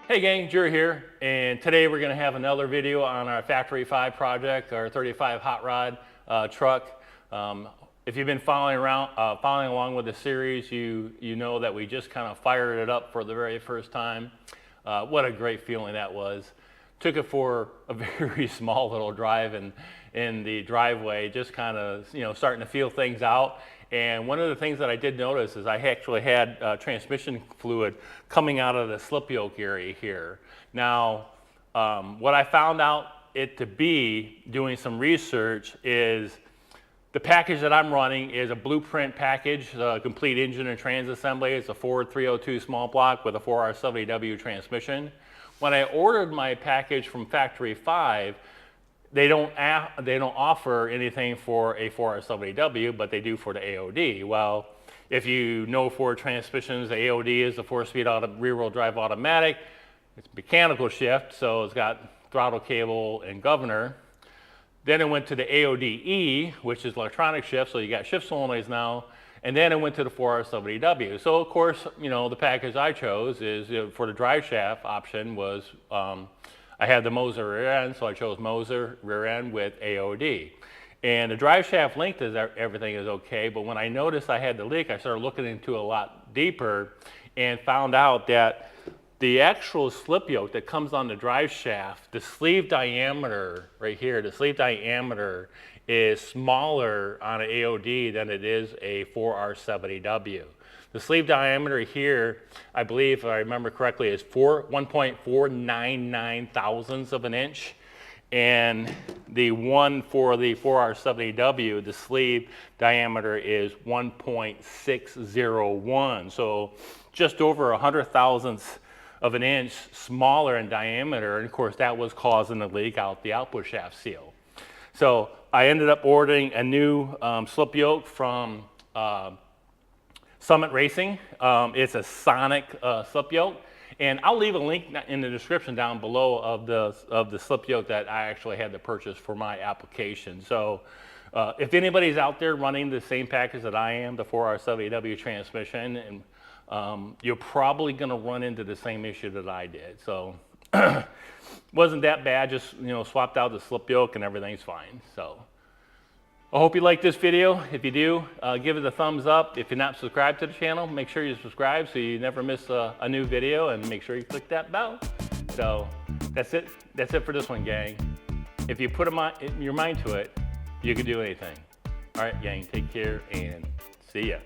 Hey gang, Jerry here, and today we're going to have another video on our Factory 5 project, our 35 hot rod truck. If you've been following along with the series, you know that we just kind of fired it up for the very first time. What a great feeling that was. Took it for a very small little drive in the driveway, just kind of starting to feel things out. And one of the things that I did notice is I actually had transmission fluid coming out of the slip yoke area here. Now, what I found out it to be, doing some research, is the package that I'm running is a blueprint package, a complete engine and trans assembly. It's a Ford 302 small block with a 4R70W transmission. When I ordered my package from Factory 5, they don't offer anything for a 4R70W, but they do for the AOD. Well, if you know Ford transmissions, the AOD is the 4-speed rear-wheel drive automatic. It's mechanical shift, so it's got throttle cable and governor. Then it went to the AODE, which is electronic shift, so you got shift solenoids now. And then it went to the 4R70W. So of course, the package I chose is for the drive shaft option was, I had the Moser rear end, so I chose Moser rear end with AOD. And the drive shaft length is everything is okay, but when I noticed I had the leak, I started looking into it a lot deeper and found out that the actual slip yoke that comes on the drive shaft, the sleeve diameter right here, the sleeve diameter is smaller on an AOD than it is a 4R70W. The sleeve diameter here, I believe, if I remember correctly, is 1.499 thousandths of an inch. And the one for the 4R70W, the sleeve diameter is 1.601. So just over 100 thousandths of an inch smaller in diameter. And of course, that was causing the leak out the output shaft seal. So I ended up ordering a new slip yoke from Summit Racing. It's a Sonic slip yoke, and I'll leave a link in the description down below of the slip yoke that I actually had to purchase for my application. So if anybody's out there running the same package that I am, the 4R70W transmission, and you're probably going to run into the same issue that I did. So wasn't that bad, just swapped out the slip yoke and everything's fine. So I hope you like this video. If you do, give it a thumbs up. If you're not subscribed to the channel, make sure you subscribe so you never miss a new video, and make sure you click that bell. So that's it for this one, gang. If you put your mind to it, you can do anything. All right, gang, take care and see ya.